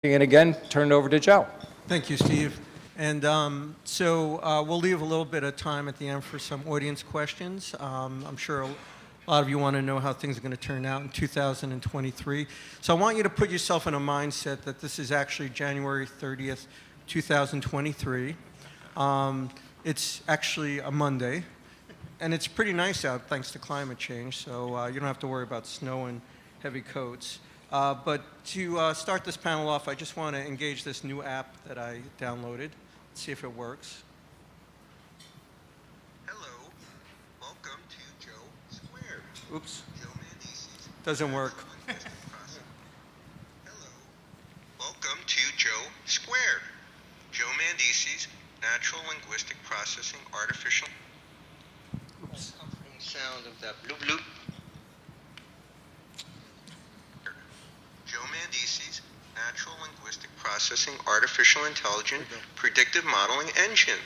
And again, turn it over to Joe. Thank you, Steve. And we'll leave a little bit of time at the end for some audience questions. I'm sure a lot of you want to know how things are going to turn out in 2023. So I want you to put yourself in a mindset that this is actually January 30th, 2023. It's actually a Monday, and it's pretty nice out thanks to climate change, so you don't have to worry about snow and heavy coats. But to start this panel off, I just want to engage this new app that I downloaded. Let's see if it works. Hello, welcome to Joe Squared. Oops, Joe Mandese. doesn't work. Hello, welcome to Joe Squared. Joe Mandese's Natural Linguistic Processing Artificial. Oops. Comforting sound of that bloop bloop. Joe Mandese's Natural Linguistic Processing Artificial Intelligence Predictive Modeling Engine.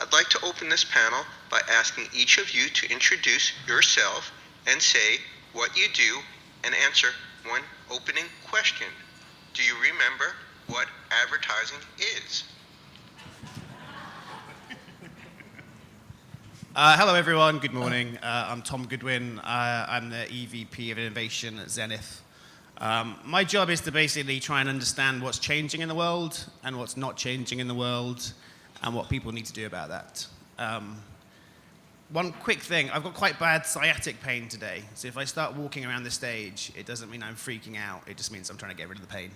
I'd like to open this panel by asking each of you to introduce yourself and say what you do and answer one opening question. Do you remember what advertising is? Hello, everyone. Good morning. I'm Tom Goodwin. I'm the EVP of Innovation at Zenith. My job is to basically try and understand what's changing in the world and what's not changing in the world and what people need to do about that. One quick thing, I've got quite bad sciatic pain today, so if I start walking around the stage, it doesn't mean I'm freaking out, it just means I'm trying to get rid of the pain.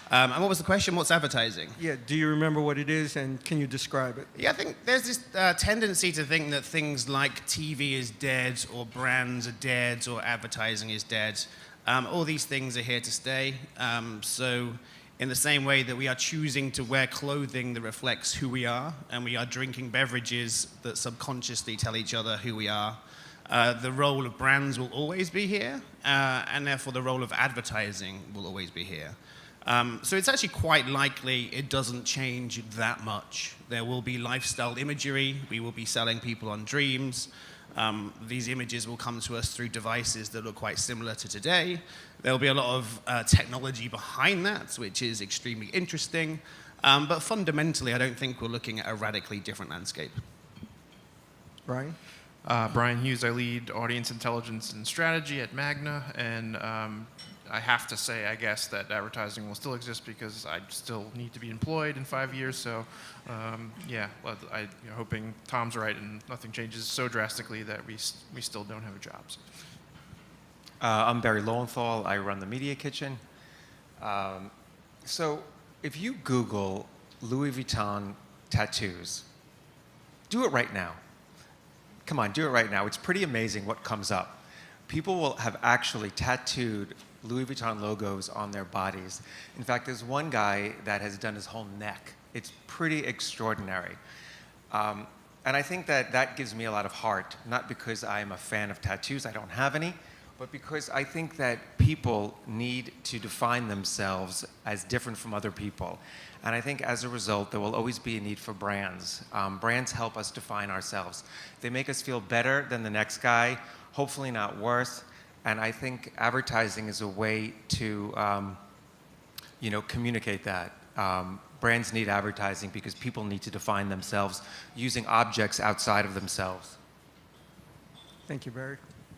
And what was the question? What's advertising? Yeah, do you remember what it is, and can you describe it? Yeah, I think there's this tendency to think that things like TV is dead, or brands are dead, or advertising is dead. All these things are here to stay. So in the same way that we are choosing to wear clothing that reflects who we are, and we are drinking beverages that subconsciously tell each other who we are, the role of brands will always be here, and therefore the role of advertising will always be here. So it's actually quite likely it doesn't change that much. There will be lifestyle imagery. We will be selling people on dreams. These images will come to us through devices that look quite similar to today. There will be a lot of technology behind that, which is extremely interesting. But fundamentally, I don't think we're looking at a radically different landscape. Brian? Brian Hughes, I lead audience intelligence and strategy at MAGNA, and I have to say, I guess, that advertising will still exist because I still need to be employed in 5 years. So, yeah, well, I'm hoping Tom's right and nothing changes so drastically that we still don't have jobs. I'm Barry Lowenthal. I run the Media Kitchen. So, if you Google Louis Vuitton tattoos, do it right now. Come on, do it right now. It's pretty amazing what comes up. People will have actually tattooed Louis Vuitton logos on their bodies. In fact, there's one guy that has done his whole neck. It's pretty extraordinary. And I think that that gives me a lot of heart, not because I'm a fan of tattoos, I don't have any, but because I think that people need to define themselves as different from other people. And I think as a result, there will always be a need for brands. Brands help us define ourselves. They make us feel better than the next guy, hopefully not worse. And I think advertising is a way to, communicate that. Brands need advertising because people need to define themselves using objects outside of themselves. Thank you, Barry.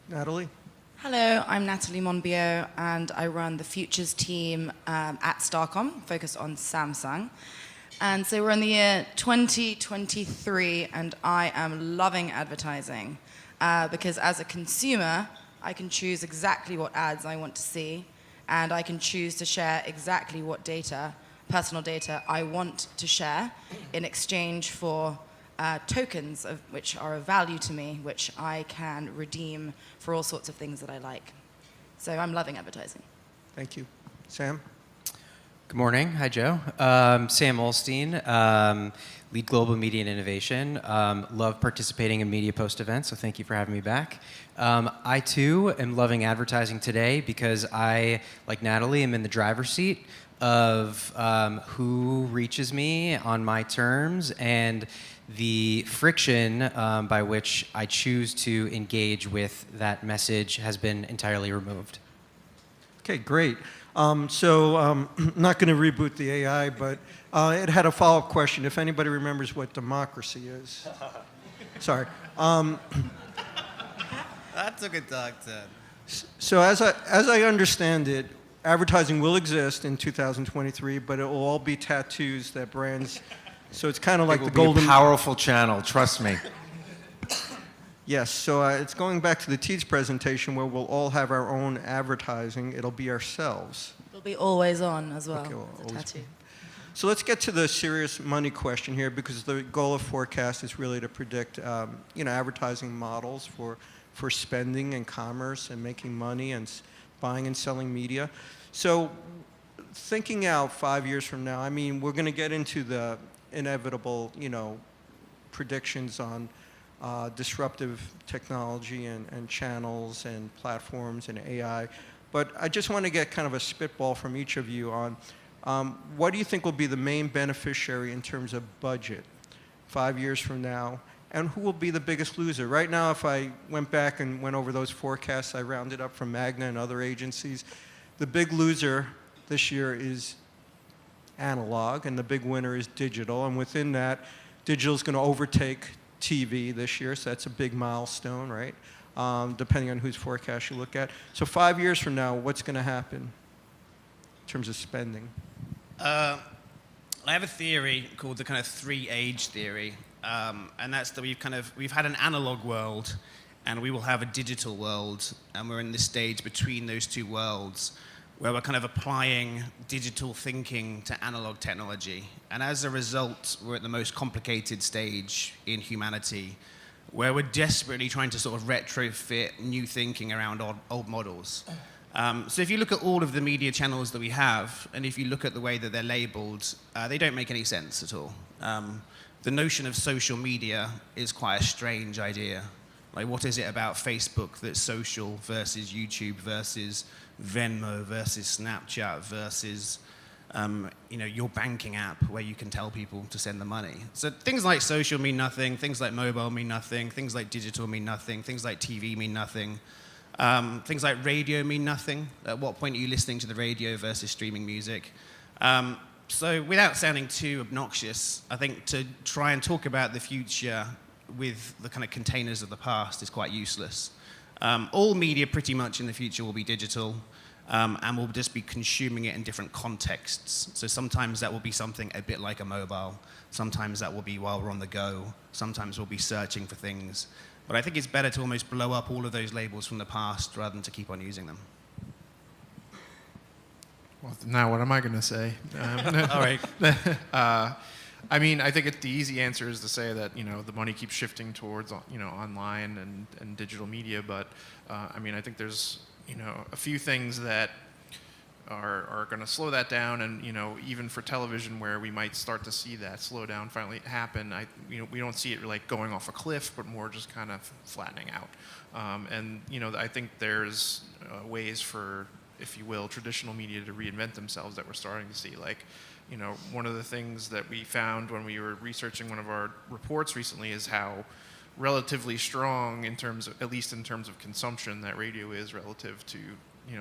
Natalie? Hello, I'm Natalie Monbiot, and I run the Futures team at Starcom, focused on Samsung. And so we're in the year 2023, and I am loving advertising because as a consumer, I can choose exactly what ads I want to see, and I can choose to share exactly what data, personal data, I want to share in exchange for tokens which are of value to me, which I can redeem for all sorts of things that I like. So I'm loving advertising. Thank you. Sam? Good morning. Hi, Joe. Sam Olstein, lead global media and innovation. Love participating in MediaPost events, so thank you for having me back. I, too, am loving advertising today because I, like Natalie, am in the driver's seat of who reaches me on my terms and the friction by which I choose to engage with that message has been entirely removed. Okay, great. I'm not going to reboot the AI, but it had a follow-up question. If anybody remembers what democracy is. Sorry. That took a dark turn. So as I understand it, advertising will exist in 2023, but it will all be tattoos that brands. So it's kind of like It will the golden. be a powerful channel, trust me. Yes. So it's going back to the Teeds presentation where we'll all have our own advertising. It'll be ourselves. It'll be always on as well. Okay, well, as a always- tattoo. So let's get to the serious money question here, because the goal of forecast is really to predict, advertising models for spending and commerce and making money and buying and selling media. So thinking out 5 years from now, I mean, we're going to get into the inevitable, predictions on disruptive technology and channels and platforms and AI. But I just want to get kind of a spitball from each of you on what do you think will be the main beneficiary in terms of budget 5 years from now? And who will be the biggest loser? Right now, if I went back and went over those forecasts I rounded up from MAGNA and other agencies, the big loser this year is analog, and the big winner is digital. And within that, digital is going to overtake TV this year, so that's a big milestone, right? Depending on whose forecast you look at. So 5 years from now, what's going to happen in terms of spending? I have a theory called the kind of three-age theory, and that's that we've had an analog world, and we will have a digital world, and we're in this stage between those two worlds, where we're kind of applying digital thinking to analog technology, and as a result, we're at the most complicated stage in humanity, where we're desperately trying to sort of retrofit new thinking around old models. So if you look at all of the media channels that we have, and if you look at the way that they're labeled, they don't make any sense at all. The notion of social media is quite a strange idea. Like, what is it about Facebook that's social versus YouTube versus Venmo versus Snapchat versus your banking app where you can tell people to send the money? So things like social mean nothing, things like mobile mean nothing, things like digital mean nothing, things like TV mean nothing. Things like radio mean nothing. At what point are you listening to the radio versus streaming music? So without sounding too obnoxious, I think to try and talk about the future with the kind of containers of the past is quite useless. All media pretty much in the future will be digital, and we'll just be consuming it in different contexts. So sometimes that will be something a bit like a mobile. Sometimes that will be while we're on the go. Sometimes we'll be searching for things. But I think it's better to almost blow up all of those labels from the past rather than to keep on using them. Well, now what am I going to say? All right. I mean, I think the easy answer is to say that, the money keeps shifting towards, online and digital media. But, I think there's, a few things that are going to slow that down. And, even for television where we might start to see that slowdown finally happen, we don't see it like going off a cliff, but more just kind of flattening out. I think there's ways for, if you will, traditional media to reinvent themselves that we're starting to see. Like, one of the things that we found when we were researching one of our reports recently is how relatively strong, at least in terms of consumption, that radio is relative to,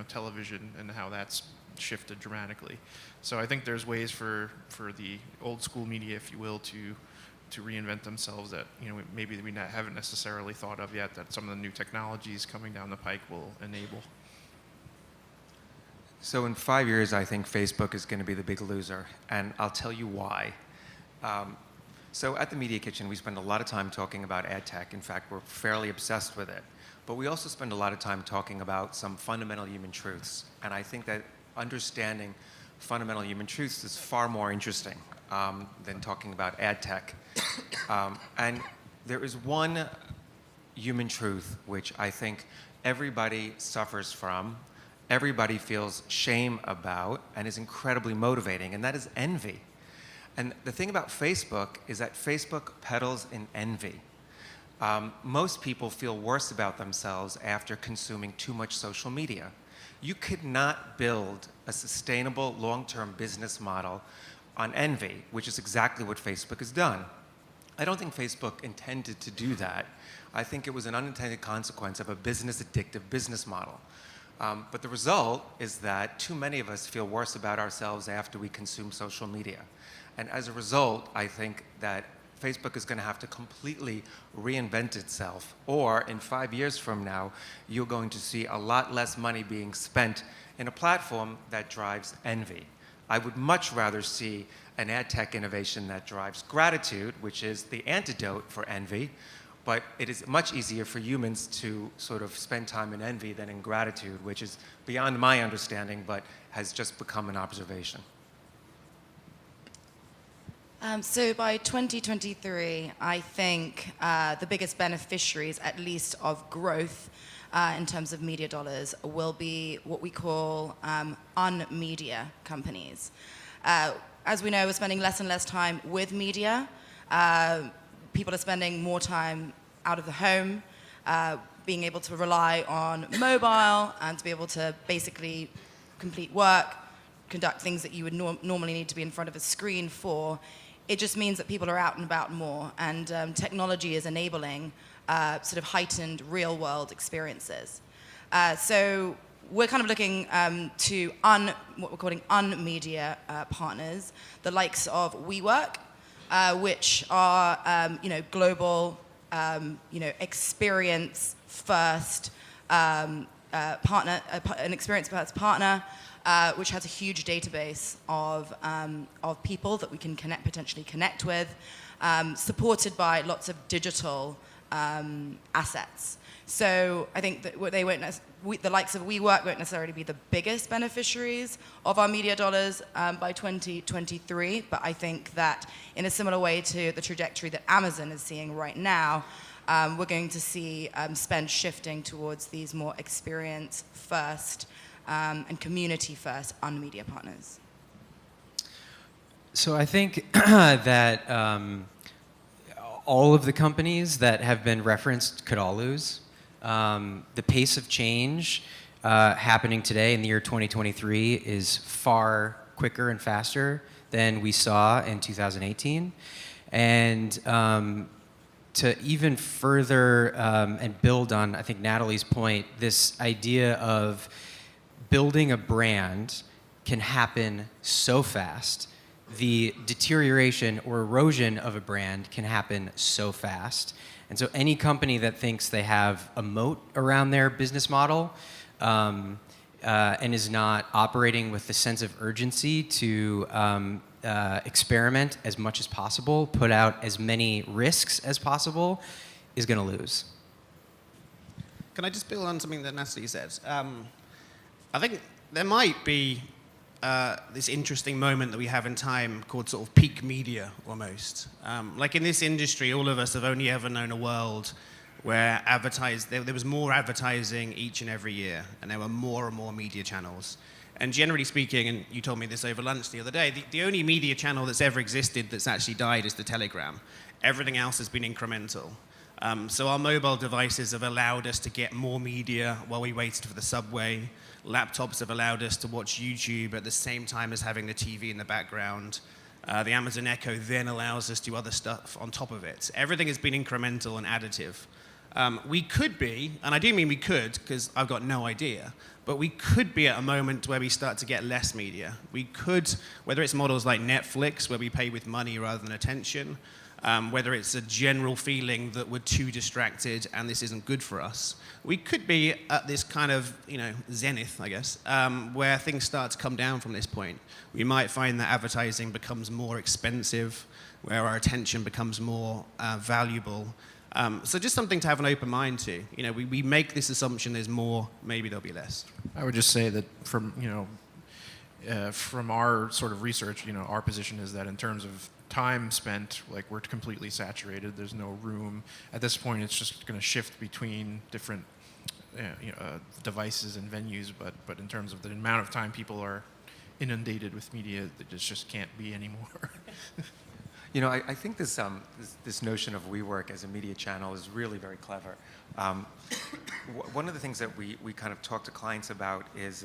television, and how that's shifted dramatically. So I think there's ways for the old school media, if you will, to reinvent themselves that maybe we haven't necessarily thought of yet, that some of the new technologies coming down the pike will enable. So in 5 years, I think Facebook is going to be the big loser, and I'll tell you why. So at the Media Kitchen, we spend a lot of time talking about ad tech. In fact, we're fairly obsessed with it. But we also spend a lot of time talking about some fundamental human truths. And I think that understanding fundamental human truths is far more interesting than talking about ad tech. And there is one human truth which I think everybody suffers from, everybody feels shame about, and is incredibly motivating, and that is envy. And the thing about Facebook is that Facebook peddles in envy. Most people feel worse about themselves after consuming too much social media. You could not build a sustainable long-term business model on envy, which is exactly what Facebook has done. I don't think Facebook intended to do that. I think it was an unintended consequence of a business-addictive business model. But the result is that too many of us feel worse about ourselves after we consume social media. And as a result, I think that Facebook is going to have to completely reinvent itself, or in 5 years from now, you're going to see a lot less money being spent in a platform that drives envy. I would much rather see an ad tech innovation that drives gratitude, which is the antidote for envy, but it is much easier for humans to sort of spend time in envy than in gratitude, which is beyond my understanding, but has just become an observation. So by 2023, I think the biggest beneficiaries, at least of growth in terms of media dollars, will be what we call unmedia companies. As we know, we're spending less and less time with media. People are spending more time out of the home, being able to rely on mobile and to be able to basically complete work, conduct things that you would normally need to be in front of a screen for. It just means that people are out and about more, and technology is enabling sort of heightened real-world experiences. So we're kind of looking to what we're calling unmedia partners, the likes of WeWork, which are global, experience-first partner, an experience-first partner. Which has a huge database of people that we can potentially connect with, supported by lots of digital assets. So I think that the likes of WeWork won't necessarily be the biggest beneficiaries of our media dollars by 2023, but I think that in a similar way to the trajectory that Amazon is seeing right now, we're going to see spend shifting towards these more experience-first and community-first unmedia partners. So I think that all of the companies that have been referenced could all lose. The pace of change happening today in the year 2023 is far quicker and faster than we saw in 2018. And to even further and build on, I think, Natalie's point, this idea of building a brand can happen so fast. The deterioration or erosion of a brand can happen so fast. And so any company that thinks they have a moat around their business model and is not operating with the sense of urgency to experiment as much as possible, put out as many risks as possible, is going to lose. Can I just build on something that Natalie said? I think there might be this interesting moment that we have in time called sort of peak media, almost. Like in this industry, all of us have only ever known a world where there was more advertising each and every year, and there were more and more media channels. And generally speaking, and you told me this over lunch the other day, the only media channel that's ever existed that's actually died is the telegram. Everything else has been incremental. So our mobile devices have allowed us to get more media while we waited for the subway. Laptops have allowed us to watch YouTube at the same time as having the TV in the background. The Amazon Echo then allows us to do other stuff on top of it. Everything has been incremental and additive. We could be, and I do mean we could because I've got no idea, but we could be at a moment where we start to get less media. We could, whether it's models like Netflix, where we pay with money rather than attention, whether it's a general feeling that we're too distracted and this isn't good for us. We could be at this kind of, zenith, I guess, where things start to come down from this point. We might find that advertising becomes more expensive, where our attention becomes more valuable. So just something to have an open mind to. We make this assumption there's more, maybe there'll be less. I would just say that from our sort of research, our position is that in terms of time spent, like, we're completely saturated. There's no room. At this point, it's just going to shift between different devices and venues, but in terms of the amount of time people are inundated with media, it just can't be anymore. I think this notion of WeWork as a media channel is really very clever. One of the things that we kind of talk to clients about is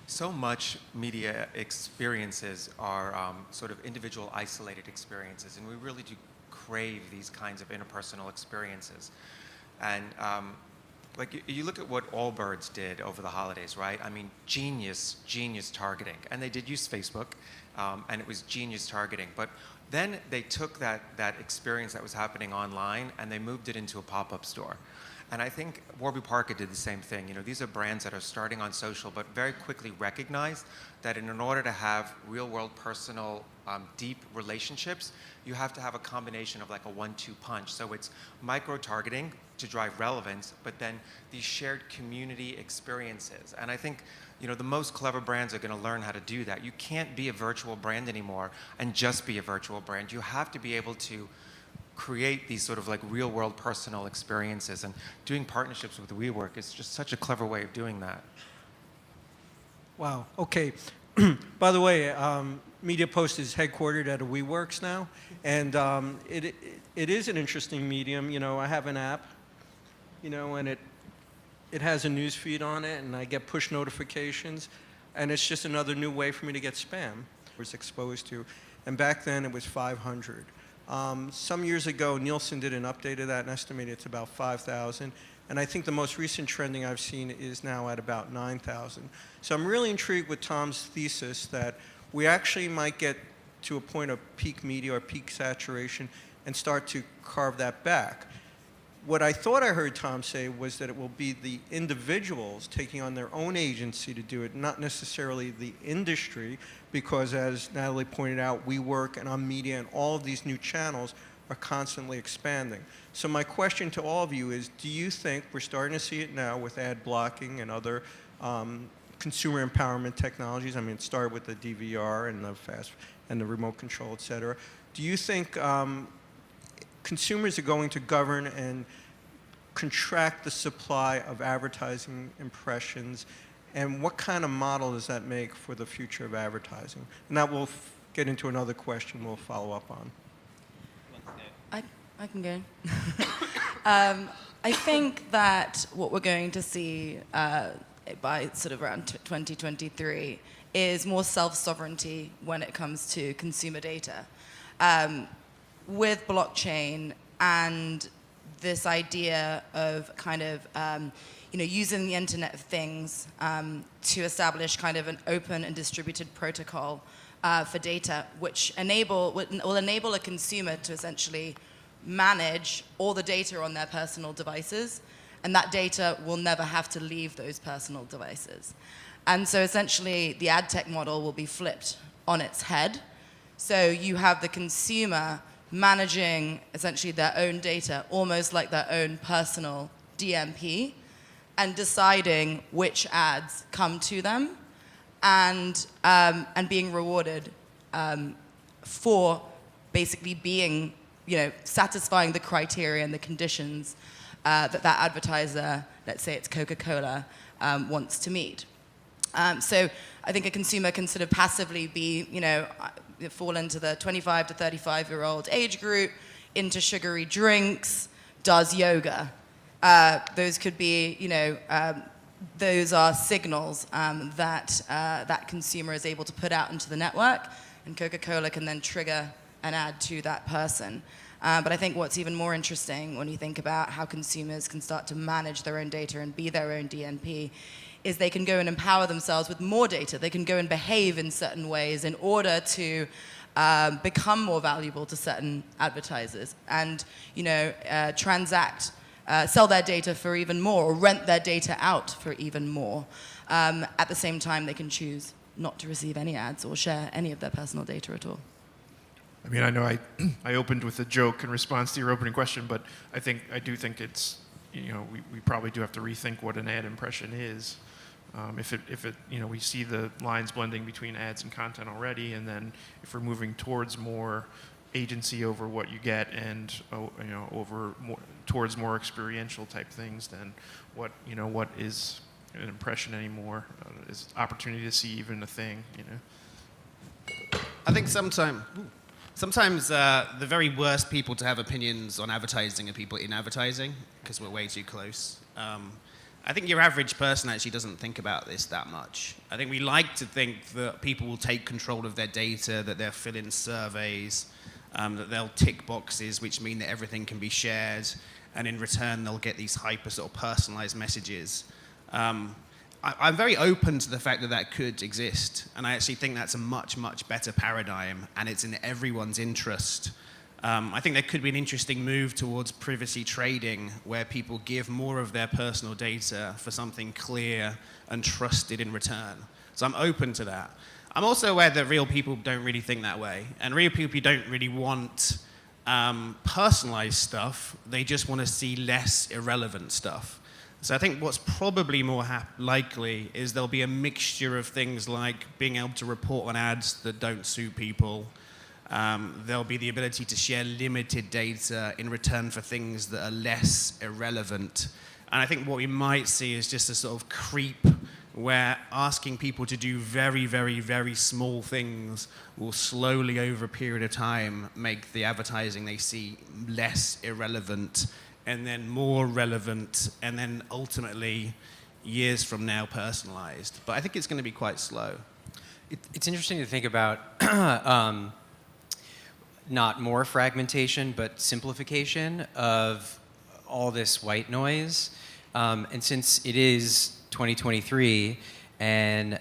so much media experiences are sort of individual, isolated experiences, and we really do crave these kinds of interpersonal experiences. And like you look at what Allbirds did over the holidays, right? I mean, genius targeting. And they did use Facebook, and it was genius targeting. But then they took that experience that was happening online and they moved it into a pop-up store. And I think Warby Parker did the same thing. You know, these are brands that are starting on social, but very quickly recognized that in order to have real-world, personal, deep relationships, you have to have a combination of like a 1-2 punch. So it's micro-targeting to drive relevance, but then these shared community experiences. And I think, you know, the most clever brands are going to learn how to do that. You can't be a virtual brand anymore and just be a virtual brand. You have to be able to create these sort of like real-world personal experiences, and doing partnerships with WeWork is just such a clever way of doing that. Wow. Okay. By the way, MediaPost is headquartered at a WeWorks now, and it is an interesting medium. You know, I have an app, you know, and it has a news feed on it, and I get push notifications, and it's just another new way for me to get spam. I was exposed to, and back then it was 500. Some years ago, Nielsen did an update of that and estimated it's about 5,000. And I think the most recent trending I've seen is now at about 9,000. So I'm really intrigued with Tom's thesis that we actually might get to a point of peak media or peak saturation and start to carve that back. What I thought I heard Tom say was that it will be the individuals taking on their own agency to do it, not necessarily the industry, because as Natalie pointed out, WeWork and Media and all of these new channels are constantly expanding. So my question to all of you is, do you think, we're starting to see it now with ad blocking and other consumer empowerment technologies, I mean, it started with the DVR and the remote control, et cetera. Do you think consumers are going to govern and contract the supply of advertising impressions, and what kind of model does that make for the future of advertising? And that will get into another question we'll follow up on. I can go. I think that what we're going to see by sort of around 2023 is more self-sovereignty when it comes to consumer data. With blockchain and this idea of kind of you know, using the Internet of Things to establish kind of an open and distributed protocol for data, which will enable a consumer to essentially manage all the data on their personal devices, and that data will never have to leave those personal devices. And so essentially the ad tech model will be flipped on its head. So you have the consumer managing essentially their own data, almost like their own personal DMP, and deciding which ads come to them, and being rewarded for basically being, you know, satisfying the criteria and the conditions that advertiser, let's say it's Coca-Cola, wants to meet. So I think a consumer can sort of passively be, you know, fall into the 25 to 35-year-old age group, into sugary drinks, does yoga. Those could be, you know, those are signals that that consumer is able to put out into the network, and Coca-Cola can then trigger an ad to that person. But I think what's even more interesting when you think about how consumers can start to manage their own data and be their own DNP is they can go and empower themselves with more data. They can go and behave in certain ways in order to become more valuable to certain advertisers and, you know, transact, sell their data for even more, or rent their data out for even more. At the same time, they can choose not to receive any ads or share any of their personal data at all. I mean, I know I opened with a joke in response to your opening question, but I do think it's, you know, we probably do have to rethink what an ad impression is. If it, you know, we see the lines blending between ads and content already, and then if we're moving towards more agency over what you get, and you know, towards more experiential type things, then what is an impression anymore? Is opportunity to see even a thing, you know? I think sometimes the very worst people to have opinions on advertising are people in advertising, because we're way too close. I think your average person actually doesn't think about this that much. I think we like to think that people will take control of their data, that they'll fill in surveys, that they'll tick boxes, which mean that everything can be shared. and in return they'll get these hyper sort of personalized messages. I'm very open to the fact that that could exist, and I actually think that's a much, much better paradigm, and it's in everyone's interest. I think there could be an interesting move towards privacy trading, where people give more of their personal data for something clear and trusted in return. So I'm open to that. I'm also aware that real people don't really think that way, and real people don't really want personalized stuff. They just want to see less irrelevant stuff. So I think what's probably more likely is there'll be a mixture of things like being able to report on ads that don't suit people. There'll be the ability to share limited data in return for things that are less irrelevant. And I think what we might see is just a sort of creep where asking people to do very, very, very small things will slowly, over a period of time, make the advertising they see less irrelevant, and then more relevant, and then ultimately, years from now, personalized. But I think it's going to be quite slow. It's interesting to think about not more fragmentation, but simplification of all this white noise. And since it is 2023 and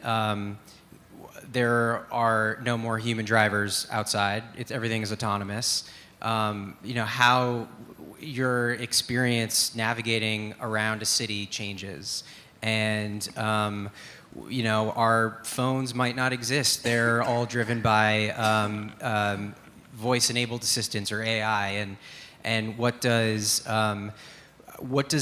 there are no more human drivers outside, everything is autonomous, how your experience navigating around a city changes. And our phones might not exist. They're all driven by voice-enabled assistants or AI. And what does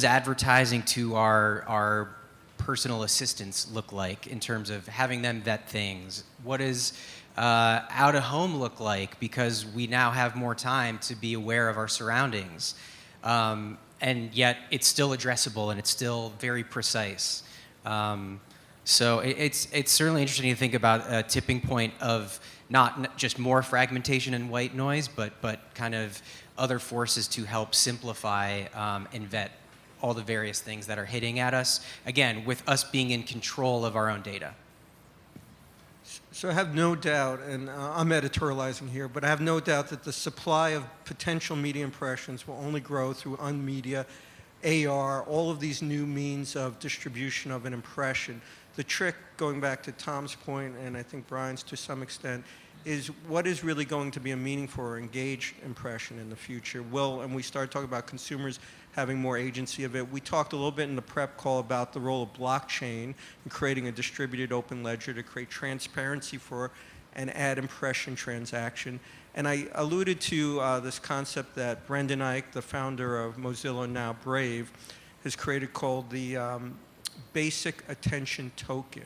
advertising to our personal assistants look like in terms of having them vet things? What does out of home look like, because we now have more time to be aware of our surroundings, and yet it's still addressable and it's still very precise. So it's certainly interesting to think about a tipping point of not just more fragmentation and white noise, but kind of other forces to help simplify and vet all the various things that are hitting at us, again, with us being in control of our own data. So I have no doubt, and I'm editorializing here, but I have no doubt that the supply of potential media impressions will only grow through unmedia, AR, all of these new means of distribution of an impression. The trick, going back to Tom's point, and I think Brian's to some extent, is what is really going to be a meaningful or engaged impression in the future? And we started talking about consumers having more agency of it. We talked a little bit in the prep call about the role of blockchain in creating a distributed open ledger to create transparency for an ad impression transaction. And I alluded to this concept that Brendan Eich, the founder of Mozilla, now Brave, has created called the basic attention token.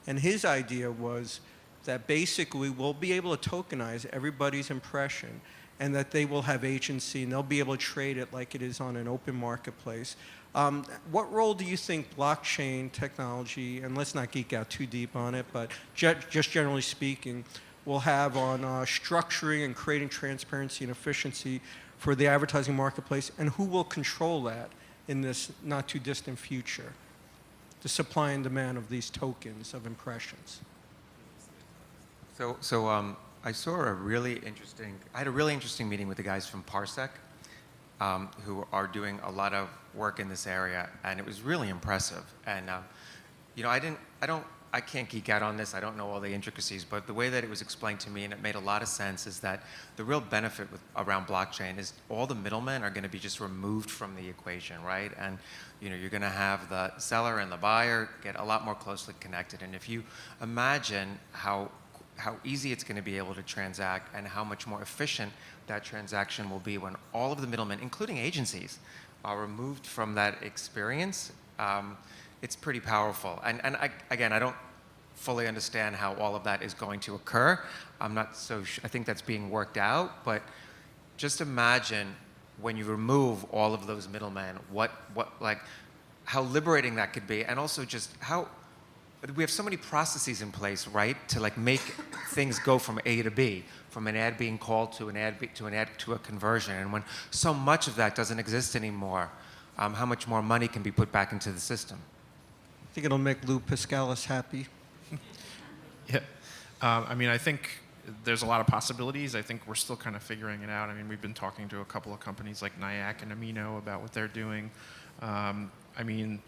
And his idea was that basically we'll be able to tokenize everybody's impression, and that they will have agency and they'll be able to trade it like it is on an open marketplace. What role do you think blockchain technology, and let's not geek out too deep on it, but just generally speaking, will have on structuring and creating transparency and efficiency for the advertising marketplace, and who will control that in this not too distant future? The supply and demand of these tokens of impressions. So I saw I had a really interesting meeting with the guys from Parsec, who are doing a lot of work in this area, and it was really impressive. And I can't geek out on this. I don't know all the intricacies, but the way that it was explained to me, and it made a lot of sense, is that the real benefit around blockchain is all the middlemen are going to be just removed from the equation, right? And you're going to have the seller and the buyer get a lot more closely connected. And if you imagine how easy it's going to be able to transact and how much more efficient that transaction will be when all of the middlemen, including agencies, are removed from that experience, it's pretty powerful. And again, I don't fully understand how all of that is going to occur. I'm not so sure. I think that's being worked out, but just imagine when you remove all of those middlemen, how liberating that could be, and also just how we have so many processes in place, right, to make things go from A to B, from an ad being called to an ad to a conversion. And when so much of that doesn't exist anymore, how much more money can be put back into the system? I think it'll make Lou Piscalis happy. Yeah, I mean, I think there's a lot of possibilities. I think we're still kind of figuring it out. I mean, we've been talking to a couple of companies like Nyack and Amino about what they're doing. I mean,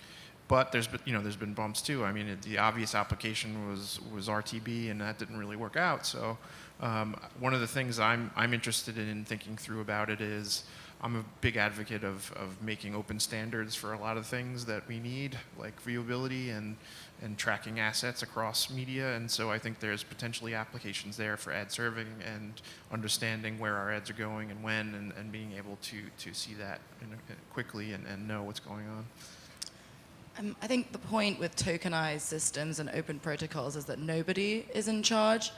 but there's been bumps too. I mean, the obvious application was RTB, and that didn't really work out. So one of the things I'm interested in thinking through about it is I'm a big advocate of making open standards for a lot of things that we need, like viewability and tracking assets across media. And so I think there's potentially applications there for ad serving and understanding where our ads are going and when, and being able to see that quickly and know what's going on. I think the point with tokenized systems and open protocols is that nobody is in charge.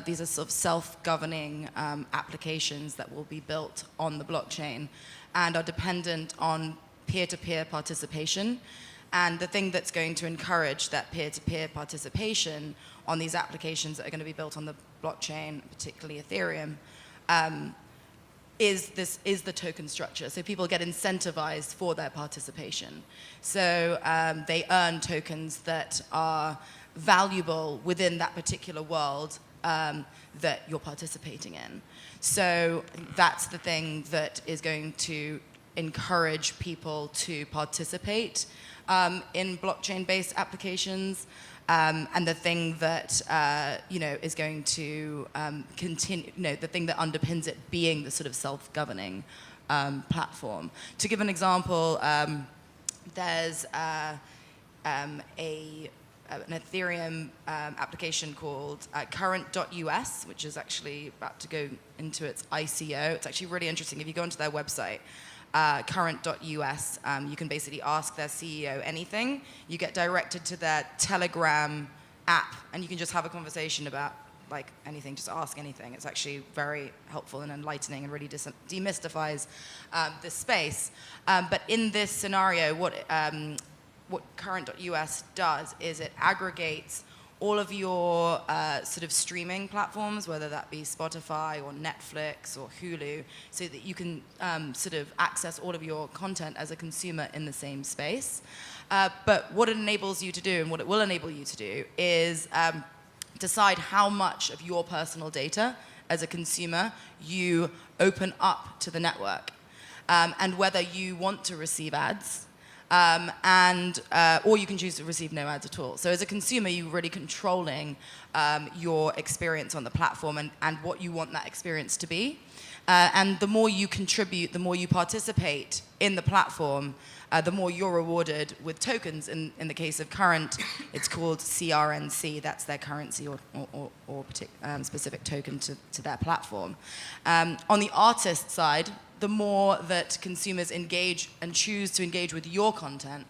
These are sort of self-governing applications that will be built on the blockchain and are dependent on peer-to-peer participation. And the thing that's going to encourage that peer-to-peer participation on these applications that are going to be built on the blockchain, particularly Ethereum, is the token structure. So people get incentivized for their participation. So they earn tokens that are valuable within that particular world that you're participating in. So that's the thing that is going to encourage people to participate in blockchain-based applications. And the thing that is going to continue, the thing that underpins it being the sort of self-governing platform. To give an example, there's an Ethereum application called current.us, which is actually about to go into its ICO. It's actually really interesting. If you go onto their website, current.us, you can basically ask their CEO anything. You get directed to their Telegram app, and you can just have a conversation about like anything, just ask anything. It's actually very helpful and enlightening and really demystifies this space. But in this scenario, what current.us does is it aggregates all of your sort of streaming platforms, whether that be Spotify or Netflix or Hulu, so that you can sort of access all of your content as a consumer in the same space. But what it enables you to do, and what it will enable you to do, is decide how much of your personal data as a consumer you open up to the network, and whether you want to receive ads, or you can choose to receive no ads at all. So as a consumer, you're really controlling your experience on the platform and what you want that experience to be. And the more you contribute, the more you participate in the platform, the more you're rewarded with tokens. In the case of Current, it's called CRNC. That's their currency or specific token to their platform. On the artist side, the more that consumers engage and choose to engage with your content,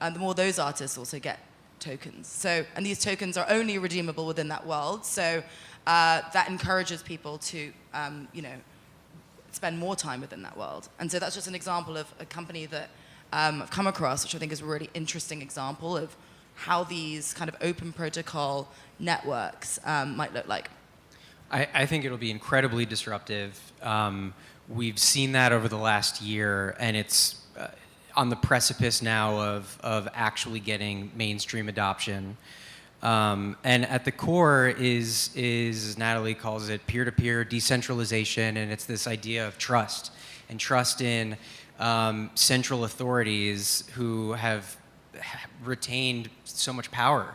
the more those artists also get tokens. So, and these tokens are only redeemable within that world. So that encourages people to, spend more time within that world. And so that's just an example of a company that I've come across, which I think is a really interesting example of how these kind of open protocol networks might look like. I think it'll be incredibly disruptive. We've seen that over the last year, and it's on the precipice now of actually getting mainstream adoption. And at the core is, as Natalie calls it, peer-to-peer decentralization, and it's this idea of trust, and trust in central authorities who have retained so much power.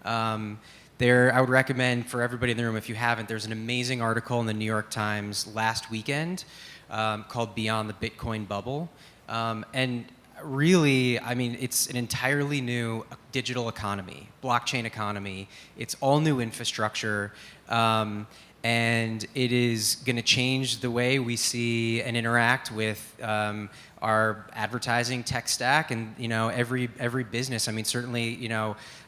I would recommend for everybody in the room, if you haven't, there's an amazing article in the New York Times last weekend called Beyond the Bitcoin Bubble. And really, I mean, it's an entirely new digital economy, blockchain economy. It's all new infrastructure. And it is going to change the way we see and interact with our advertising tech stack, and every business. I mean, certainly,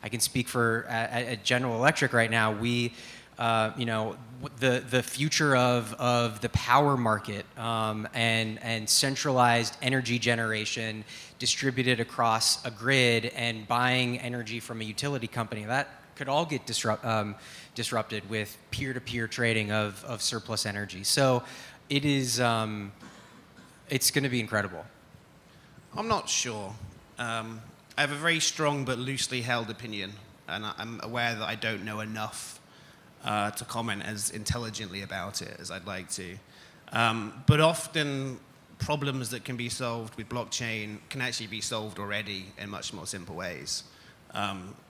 I can speak for at General Electric right now. We, the future of the power market and centralized energy generation distributed across a grid and buying energy from a utility company, that could all get disrupted with peer-to-peer trading of surplus energy. So it is, it's going to be incredible. I'm not sure. I have a very strong but loosely held opinion, and I'm aware that I don't know enough to comment as intelligently about it as I'd like to. But often, problems that can be solved with blockchain can actually be solved already in much more simple ways.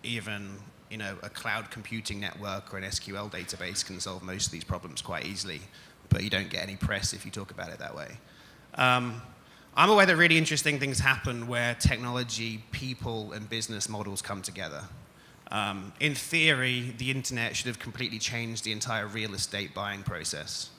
Even a cloud computing network or an SQL database can solve most of these problems quite easily, but you don't get any press if you talk about it that way. I'm aware that really interesting things happen where technology, people, and business models come together. In theory, the internet should have completely changed the entire real estate buying process.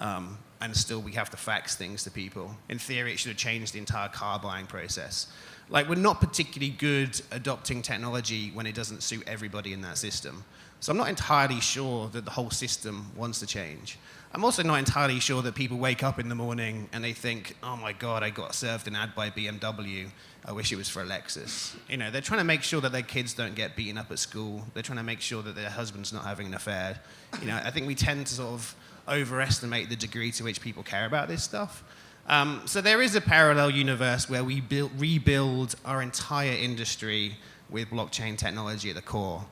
And still we have to fax things to people. In theory, it should have changed the entire car buying process. Like, we're not particularly good adopting technology when it doesn't suit everybody in that system. So I'm not entirely sure that the whole system wants to change. I'm also not entirely sure that people wake up in the morning and they think, oh my God, I got served an ad by BMW. I wish it was for a Lexus. They're trying to make sure that their kids don't get beaten up at school. They're trying to make sure that their husband's not having an affair. I think we tend to sort of overestimate the degree to which people care about this stuff. So there is a parallel universe where we rebuild our entire industry with blockchain technology at the core.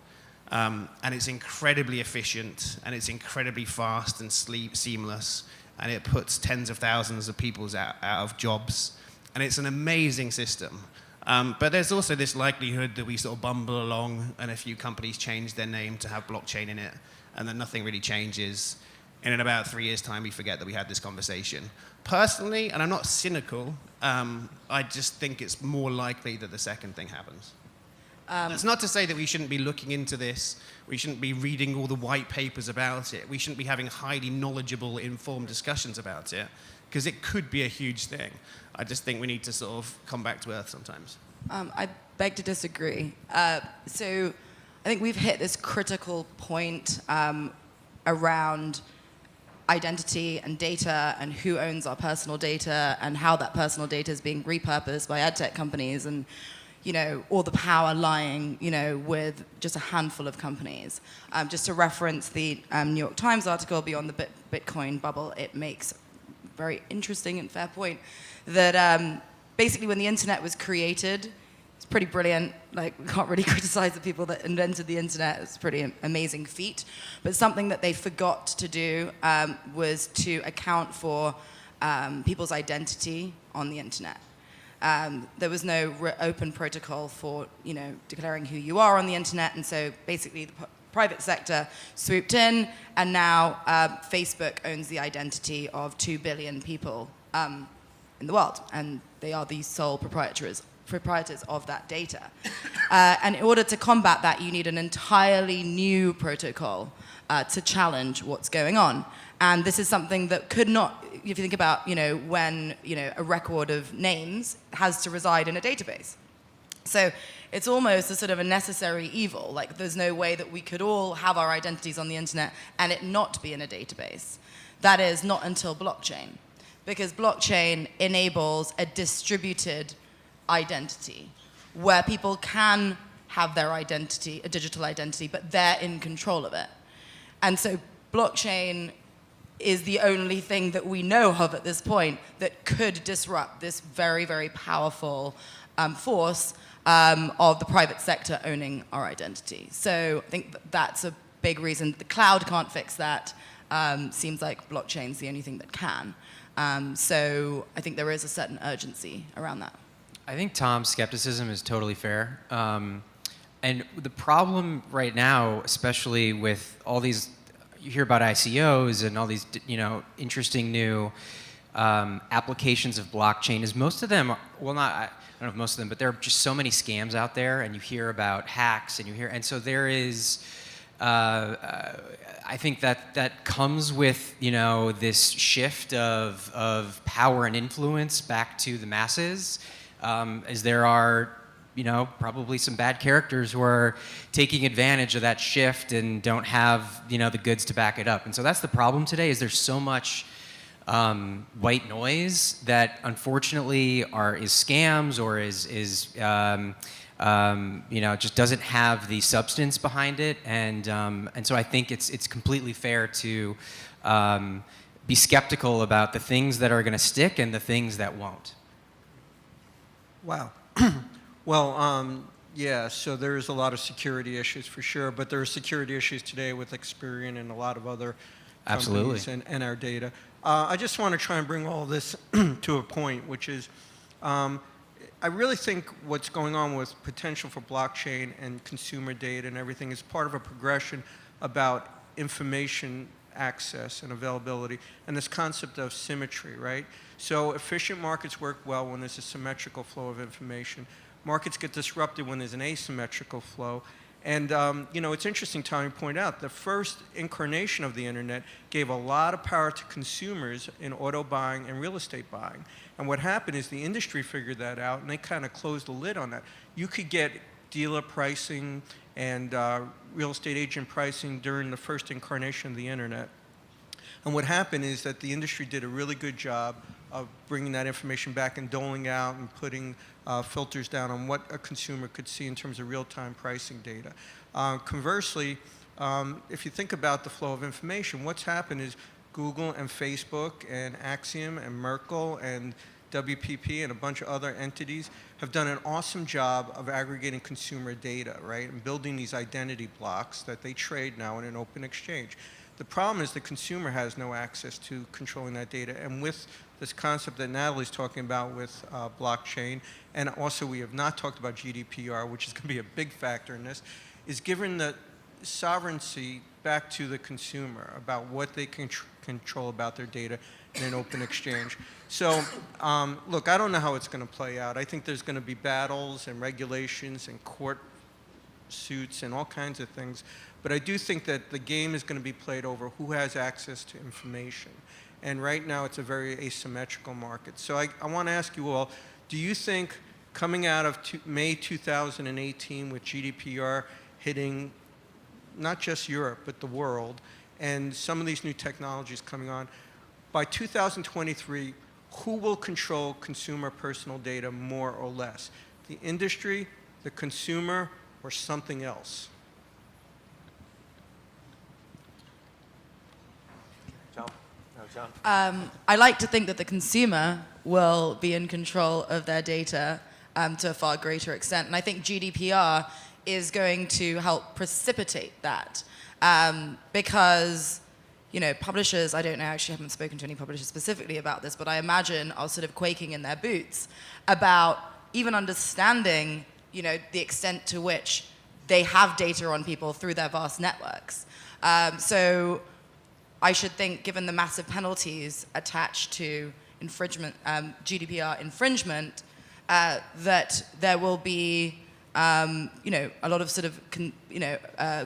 And it's incredibly efficient, and it's incredibly fast and seamless, and it puts tens of thousands of people out of jobs. And it's an amazing system. But there's also this likelihood that we sort of bumble along and a few companies change their name to have blockchain in it, and then nothing really changes. And in about 3 years' time, we forget that we had this conversation. Personally, and I'm not cynical, I just think it's more likely that the second thing happens. That's not to say that we shouldn't be looking into this. We shouldn't be reading all the white papers about it. We shouldn't be having highly knowledgeable, informed discussions about it, because it could be a huge thing. I just think we need to sort of come back to earth sometimes. I beg to disagree. So I think we've hit this critical point around identity and data and who owns our personal data and how that personal data is being repurposed by ad tech companies and all the power lying, with just a handful of companies. Just to reference the New York Times article, Beyond the Bitcoin Bubble, it makes a very interesting and fair point that basically when the internet was created, it's pretty brilliant. Like, we can't really criticize the people that invented the internet. It's a pretty amazing feat. But something that they forgot to do was to account for people's identity on the internet. There was no open protocol for, declaring who you are on the internet, and so basically the private sector swooped in, and now Facebook owns the identity of 2 billion people in the world, and they are the sole proprietors of that data. And in order to combat that, you need an entirely new protocol to challenge what's going on. And this is something that could not, if you think about, when, a record of names has to reside in a database. So it's almost a sort of a necessary evil. Like, there's no way that we could all have our identities on the internet and it not be in a database. That is not until blockchain, because blockchain enables a distributed identity where people can have their identity, a digital identity, but they're in control of it. And so blockchain is the only thing that we know of at this point that could disrupt this very, very powerful force of the private sector owning our identity. So I think that's a big reason. The cloud can't fix that. Seems like blockchain's the only thing that can. So I think there is a certain urgency around that. I think Tom's skepticism is totally fair. And the problem right now, especially with all these, you hear about ICOs and all these, interesting new applications of blockchain, is most of them, I don't know if most of them, but there are just so many scams out there, and you hear about hacks, and so there is, I think that comes with, this shift of power and influence back to the masses, as there are, probably some bad characters who are taking advantage of that shift and don't have, the goods to back it up. And so that's the problem today, is there's so much white noise that unfortunately is scams or is just doesn't have the substance behind it. And so I think it's completely fair to be skeptical about the things that are going to stick and the things that won't. Wow. Well, Yeah, so there's a lot of security issues for sure, but there are security issues today with Experian and a lot of other Absolutely. companies and our data. I just want to try and bring all this to a point, which is I really think what's going on with potential for blockchain and consumer data and everything is part of a progression about information access and availability and this concept of symmetry, right? So efficient markets work well when there's a symmetrical flow of information. Markets get disrupted when there's an asymmetrical flow. And you know, it's interesting, Tommy pointed out, the first incarnation of the internet gave a lot of power to consumers in auto buying and real estate buying. And what happened is the industry figured that out, and they kind of closed the lid on that. You could get dealer pricing and real estate agent pricing during the first incarnation of the internet. And what happened is that the industry did a really good job of bringing that information back and doling out and putting filters down on what a consumer could see in terms of real-time pricing data. Conversely, if you think about the flow of information, what's happened is Google and Facebook and Axiom and Merkle and WPP and a bunch of other entities have done an awesome job of aggregating consumer data, right, and building these identity blocks that they trade now in an open exchange. The problem is the consumer has no access to controlling that data, and with this concept that Natalie's talking about with blockchain, and also we have not talked about GDPR, which is going to be a big factor in this, is giving the sovereignty back to the consumer about what they can control about their data in an open exchange. So, look, I don't know how it's going to play out. I think there's going to be battles and regulations and court suits and all kinds of things. But I do think that the game is going to be played over who has access to information. And right now, it's a very asymmetrical market. So I want to ask you all, do you think coming out of May 2018 with GDPR hitting not just Europe, but the world, and some of these new technologies coming on, by 2023, who will control consumer personal data more or less? The industry, the consumer, or something else? I like to think that the consumer will be in control of their data to a far greater extent. And I think GDPR is going to help precipitate that because, you know, publishers, I don't know, I actually haven't spoken to any publishers specifically about this, but I imagine are sort of quaking in their boots about even understanding, you know, the extent to which they have data on people through their vast networks. So I should think, given the massive penalties attached to infringement, GDPR infringement, that there will be, you know, a lot of sort of,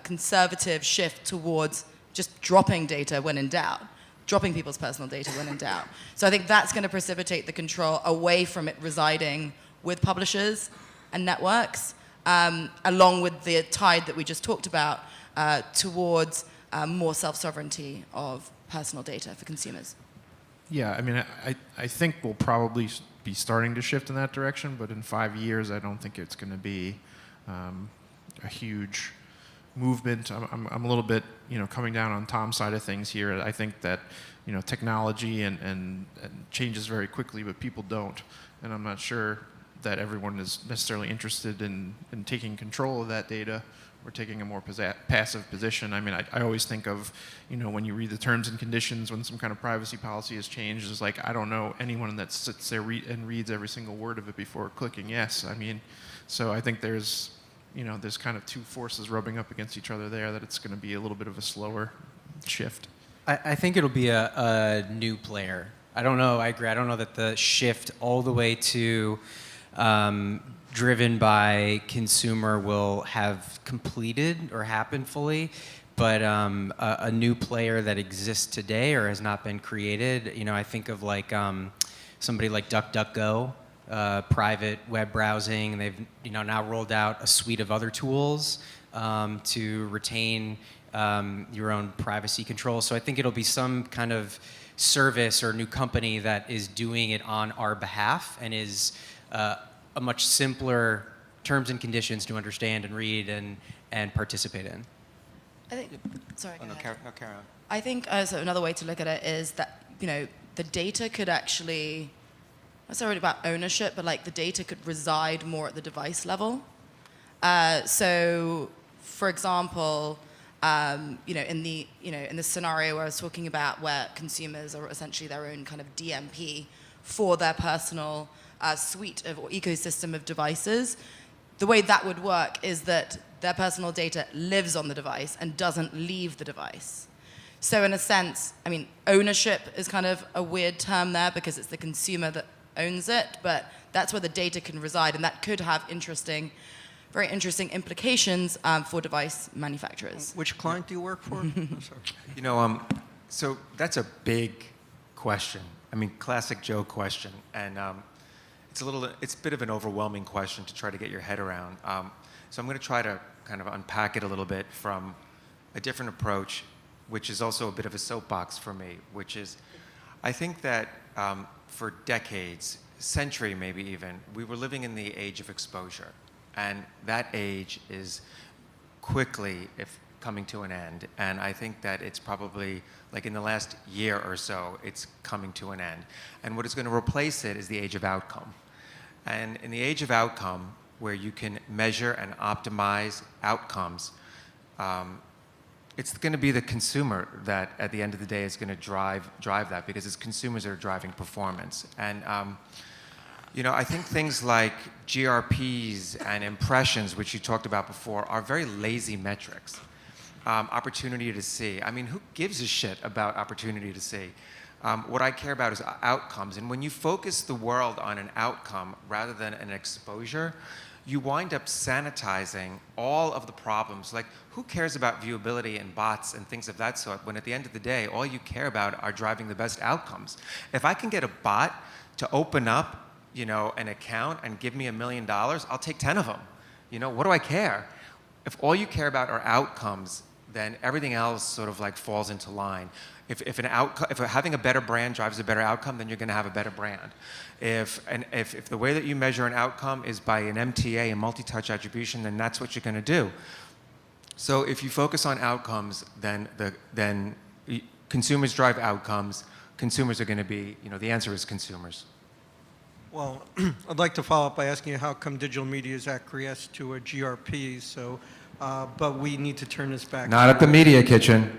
conservative shift towards just dropping data when in doubt, dropping people's personal data when in doubt. So I think that's going to precipitate the control away from it residing with publishers and networks, along with the tide that we just talked about towards more self-sovereignty of personal data for consumers. Yeah, I mean, I think we'll probably be starting to shift in that direction, but in 5 years, I don't think it's going to be a huge movement. I'm a little bit, you know, coming down on Tom's side of things here. I think that, you know, technology and changes very quickly, but people don't, and I'm not sure that everyone is necessarily interested in taking control of that data. We're taking a more passive position. I mean, I always think of, you know, when you read the terms and conditions, when some kind of privacy policy is changed, it's like, I don't know anyone that sits there and reads every single word of it before clicking yes. I mean, so I think there's, you know, there's kind of two forces rubbing up against each other there, that it's going to be a little bit of a slower shift. I think it'll be a new player. I don't know, I agree. I don't know that the shift all the way to driven by consumer will have completed or happened fully, but a new player that exists today or has not been created, you know, I think of like somebody like DuckDuckGo, private web browsing, and they've, you know, now rolled out a suite of other tools to retain your own privacy control. So I think it'll be some kind of service or new company that is doing it on our behalf and is a much simpler terms and conditions to understand and read and participate in. I think, sorry, go ahead. No, Karen. I think so another way to look at it is that, you know, the data could actually, not necessarily about ownership, but like the data could reside more at the device level. So, for example, in the scenario where I was talking about, where consumers are essentially their own kind of DMP for their personal suite of or ecosystem of devices, the way that would work is that their personal data lives on the device and doesn't leave the device. So in a sense, I mean, ownership is kind of a weird term there because it's the consumer that owns it, but that's where the data can reside, and that could have very interesting implications for device manufacturers. Which client do you work for? I'm sorry. You know, so that's a big question. I mean, classic Joe question, and it's a bit of an overwhelming question to try to get your head around. So I'm going to try to kind of unpack it a little bit from a different approach, which is also a bit of a soapbox for me, which is, I think that for decades, century maybe even, we were living in the age of exposure. And that age is quickly coming to an end. And I think that it's probably, like in the last year or so, it's coming to an end. And what is going to replace it is the age of outcome. And in the age of outcome, where you can measure and optimize outcomes, it's going to be the consumer that, at the end of the day, is going to drive that, because it's consumers that are driving performance. And you know, I think things like GRPs and impressions, which you talked about before, are very lazy metrics. Opportunity to see. I mean, who gives a shit about opportunity to see? What I care about is outcomes. And when you focus the world on an outcome rather than an exposure, you wind up sanitizing all of the problems. Like, who cares about viewability and bots and things of that sort, when at the end of the day, all you care about are driving the best outcomes? If I can get a bot to open up, you know, an account and give me $1 million, I'll take 10 of them. You know, what do I care? If all you care about are outcomes, then everything else sort of like falls into line. If having a better brand drives a better outcome, then you're going to have a better brand. If the way that you measure an outcome is by an MTA, a multi-touch attribution, then that's what you're going to do. So if you focus on outcomes, then consumers drive outcomes. Consumers are going to be, you know, the answer is consumers. Well, I'd like to follow up by asking you how come digital media is acquiesced to a GRP. So, but we need to turn this back. Not at the media kitchen.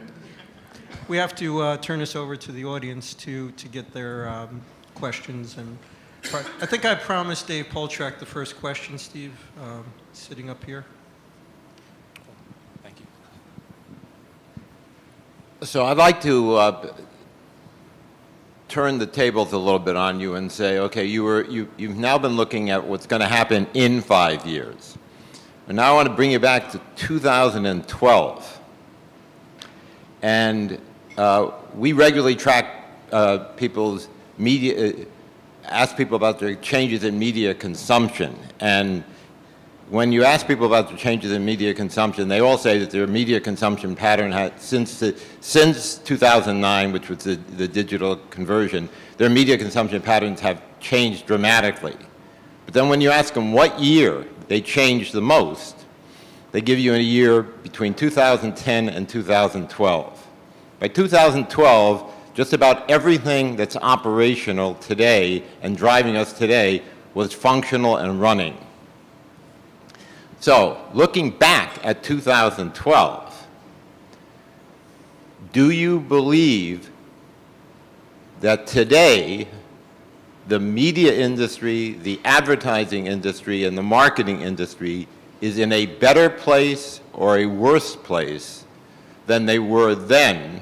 We have to turn this over to the audience to get their questions. And I think I promised Dave Polchak the first question, Steve, sitting up here. Thank you. So I'd like to turn the tables a little bit on you and say, okay, you've now been looking at what's going to happen in 5 years. And now I want to bring you back to 2012. And we regularly track people's media, ask people about their changes in media consumption. And when you ask people about the changes in media consumption, they all say that their media consumption pattern has, since 2009, which was the digital conversion, their media consumption patterns have changed dramatically. But then when you ask them what year they changed the most, they give you a year between 2010 and 2012. By 2012, just about everything that's operational today and driving us today was functional and running. So, looking back at 2012, do you believe that today the media industry, the advertising industry, and the marketing industry is in a better place or a worse place than they were then?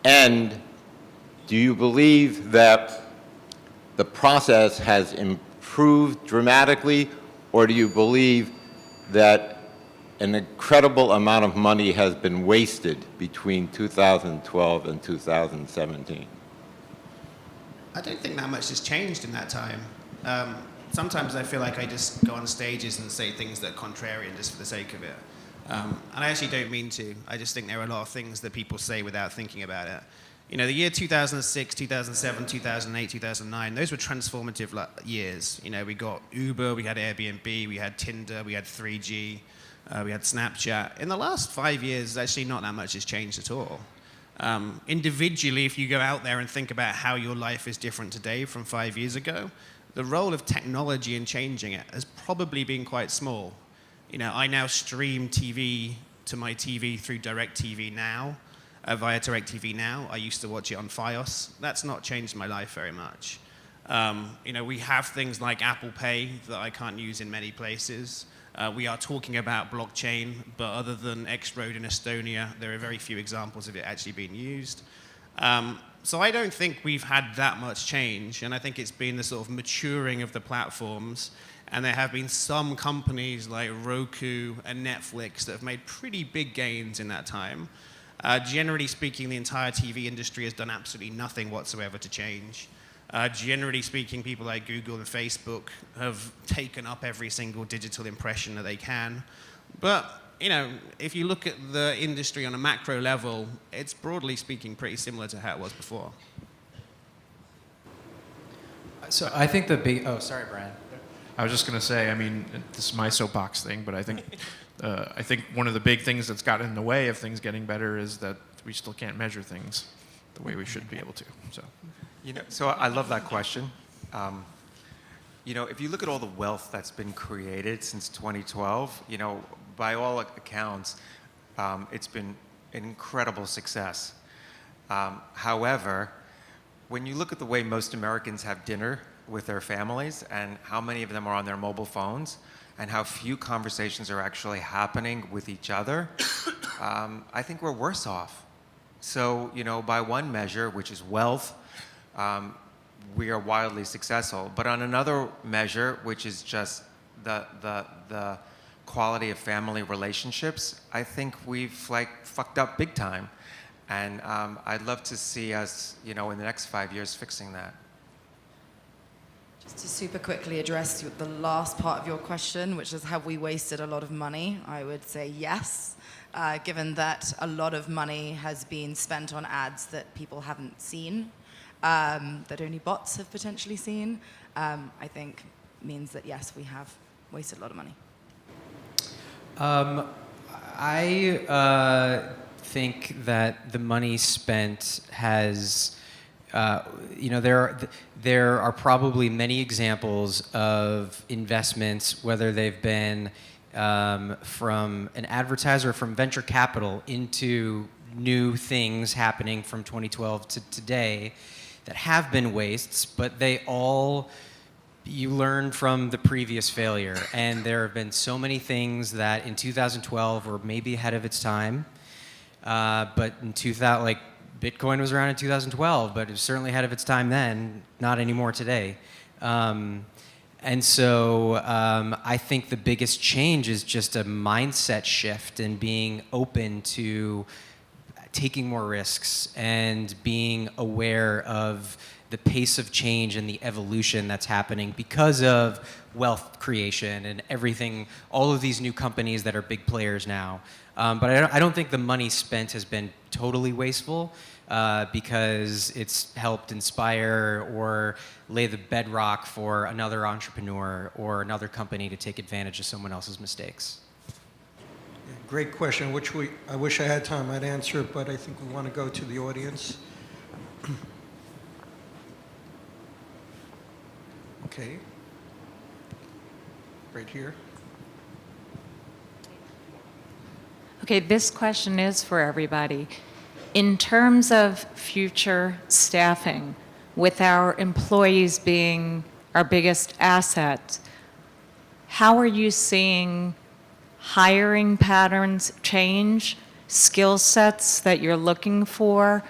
And do you believe that the process has improved dramatically, or do you believe that an incredible amount of money has been wasted between 2012 and 2017? I don't think that much has changed in that time. Sometimes I feel like I just go on stages and say things that are contrarian just for the sake of it. And I actually don't mean to. I just think there are a lot of things that people say without thinking about it. You know, the year 2006, 2007, 2008, 2009, those were transformative years. You know, we got Uber, we had Airbnb, we had Tinder, we had 3G, we had Snapchat. In the last 5 years, actually not that much has changed at all. Individually, if you go out there and think about how your life is different today from 5 years ago, the role of technology in changing it has probably been quite small. You know, I now stream TV to my TV through DirecTV Now, via DirecTV Now. I used to watch it on Fios. That's not changed my life very much. You know, we have things like Apple Pay that I can't use in many places. We are talking about blockchain, but other than X-Road in Estonia, there are very few examples of it actually being used. So I don't think we've had that much change, and I think it's been the sort of maturing of the platforms, and there have been some companies like Roku and Netflix that have made pretty big gains in that time. Generally speaking, the entire TV industry has done absolutely nothing whatsoever to change. Generally speaking, people like Google and Facebook have taken up every single digital impression that they can. But, you know, if you look at the industry on a macro level, it's broadly speaking pretty similar to how it was before. So I think the big, oh, sorry, Brian. I was just going to say, I mean, this is my soapbox thing, but I think one of the big things that's gotten in the way of things getting better is that we still can't measure things the way we should be able to. So, You know, so I love that question. You know, if you look at all the wealth that's been created since 2012, you know, by all accounts, it's been an incredible success. However, when you look at the way most Americans have dinner with their families and how many of them are on their mobile phones and how few conversations are actually happening with each other, I think we're worse off. So, you know, by one measure, which is wealth, we are wildly successful. But on another measure, which is just the quality of family relationships, I think we've like fucked up big time. And I'd love to see us, you know, in the next 5 years fixing that. Just to super quickly address the last part of your question, which is have we wasted a lot of money? I would say yes, given that a lot of money has been spent on ads that people haven't seen, that only bots have potentially seen, I think means that yes, we have wasted a lot of money. I think that the money spent has, you know, there are probably many examples of investments, whether they've been from an advertiser or from venture capital into new things happening from 2012 to today that have been wastes, but they all, you learn from the previous failure. And there have been so many things that in 2012 were maybe ahead of its time. But in 2000, like Bitcoin was around in 2012, but it was certainly ahead of its time then, not anymore today. And so I think the biggest change is just a mindset shift and being open to taking more risks and being aware of the pace of change and the evolution that's happening because of wealth creation and everything, all of these new companies that are big players now. But I don't think the money spent has been totally wasteful because it's helped inspire or lay the bedrock for another entrepreneur or another company to take advantage of someone else's mistakes. Great question, which I wish I had time I'd answer, but I think we want to go to the audience. Okay. Right here. Okay, this question is for everybody. In terms of future staffing, with our employees being our biggest asset, how are you seeing hiring patterns change, skill sets that you're looking for,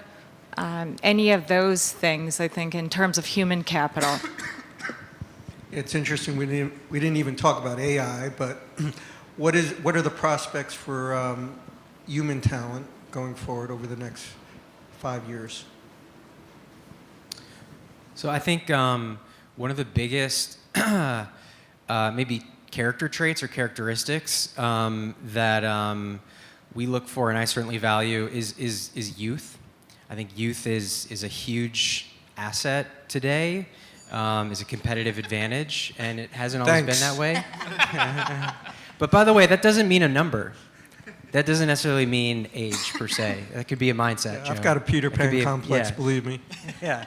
any of those things, I think, in terms of human capital? It's interesting, we didn't even talk about AI, but what are the prospects for human talent going forward over the next 5 years? So I think one of the biggest maybe character traits or characteristics that we look for and I certainly value is youth. I think youth is a huge asset today, is a competitive advantage, and it hasn't always been that way. But by the way, that doesn't mean a number. That doesn't necessarily mean age per se. That could be a mindset. Yeah, I've got a Peter Pan complex, believe me. Yeah.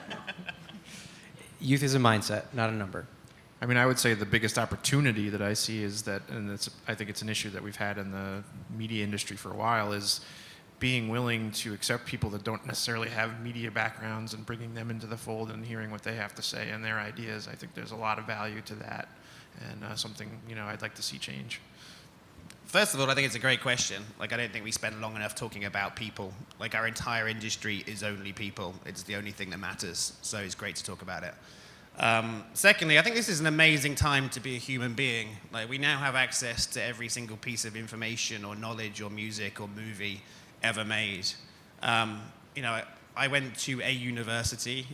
Youth is a mindset, not a number. I mean, I would say the biggest opportunity that I see is that, and I think it's an issue that we've had in the media industry for a while, is being willing to accept people that don't necessarily have media backgrounds and bringing them into the fold and hearing what they have to say and their ideas. I think there's a lot of value to that, and something, you know, I'd like to see change. First of all, I think it's a great question. Like, I don't think we spend long enough talking about people. Like, our entire industry is only people. It's the only thing that matters. So it's great to talk about it. Secondly, I think this is an amazing time to be a human being. Like, we now have access to every single piece of information or knowledge or music or movie ever made. You know, I went to a university.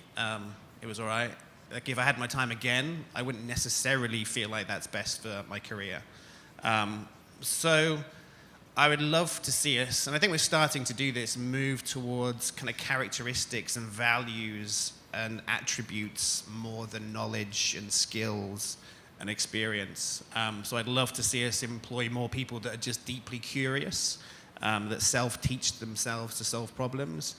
It was all right. Like, if I had my time again, I wouldn't necessarily feel like that's best for my career. So I would love to see us, and I think we're starting to do this, move towards kind of characteristics and values and attributes more than knowledge and skills and experience. So I'd love to see us employ more people that are just deeply curious, that self-teach themselves to solve problems.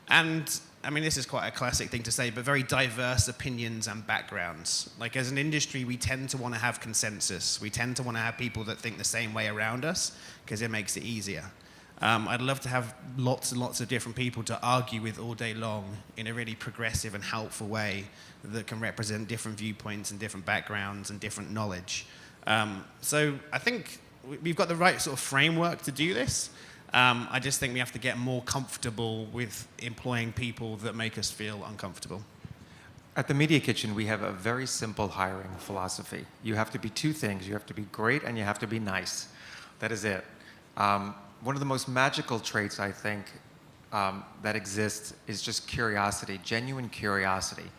And, I mean, this is quite a classic thing to say, but very diverse opinions and backgrounds. Like, as an industry, we tend to want to have consensus. We tend to want to have people that think the same way around us, because it makes it easier. I'd love to have lots and lots of different people to argue with all day long in a really progressive and helpful way that can represent different viewpoints and different backgrounds and different knowledge. So I think we've got the right sort of framework to do this. I just think we have to get more comfortable with employing people that make us feel uncomfortable. At the Media Kitchen, we have a very simple hiring philosophy. You have to be two things. You have to be great and you have to be nice. That is it. One of the most magical traits, I think, that exists is just curiosity, genuine curiosity.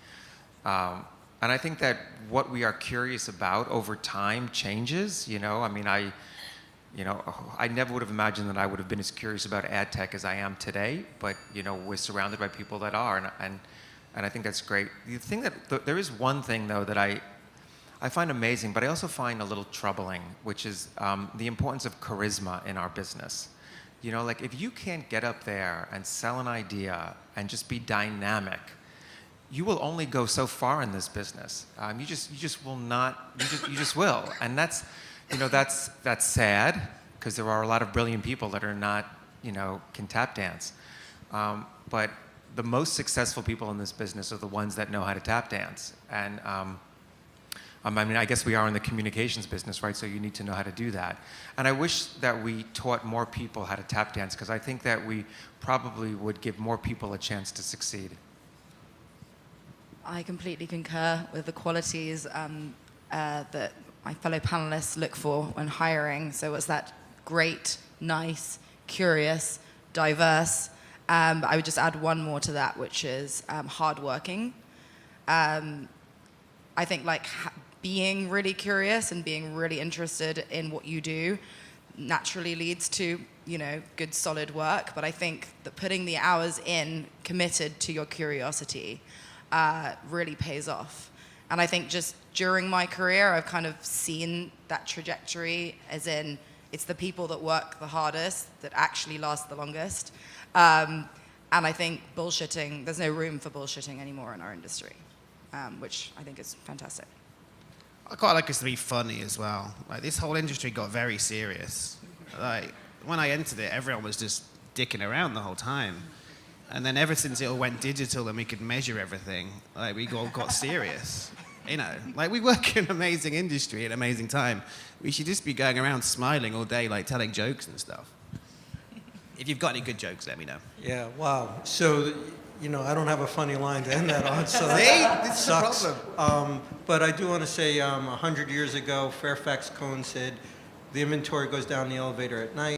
And I think that what we are curious about over time changes. You know, I mean, I never would have imagined that I would have been as curious about ad tech as I am today, but, you know, we're surrounded by people that are, and I think that's great. The thing that, there is one thing, though, that I find amazing, but I also find a little troubling, which is the importance of charisma in our business. You know, like, if you can't get up there and sell an idea and just be dynamic, you will only go so far in this business. You just will not, you just will. And that's, you know, that's sad, because there are a lot of brilliant people that are not, you know, can tap dance. But the most successful people in this business are the ones that know how to tap dance. And I mean, I guess we are in the communications business, right? So you need to know how to do that. And I wish that we taught more people how to tap dance, because I think that we probably would give more people a chance to succeed. I completely concur with the qualities that my fellow panelists look for when hiring. So it's that great, nice, curious, diverse. I would just add one more to that, which is hardworking. I think, like, being really curious and being really interested in what you do naturally leads to, you know, good, solid work. But I think that putting the hours in, committed to your curiosity, really pays off. And I think just during my career, I've kind of seen that trajectory, as in, it's the people that work the hardest that actually last the longest. And I think bullshitting, there's no room for bullshitting anymore in our industry, which I think is fantastic. I quite like us to be funny as well. Like, this whole industry got very serious. Like, when I entered it, everyone was just dicking around the whole time. And then ever since it all went digital and we could measure everything, like, we all got serious. You know, like, we work in an amazing industry at an amazing time. We should just be going around smiling all day, like, telling jokes and stuff. If you've got any good jokes, let me know. Yeah, wow. So, you know, I don't have a funny line to end that on, so See? This is the sucks. problem. But I do want to say 100 years ago, Fairfax Cohn said, the inventory goes down the elevator at night.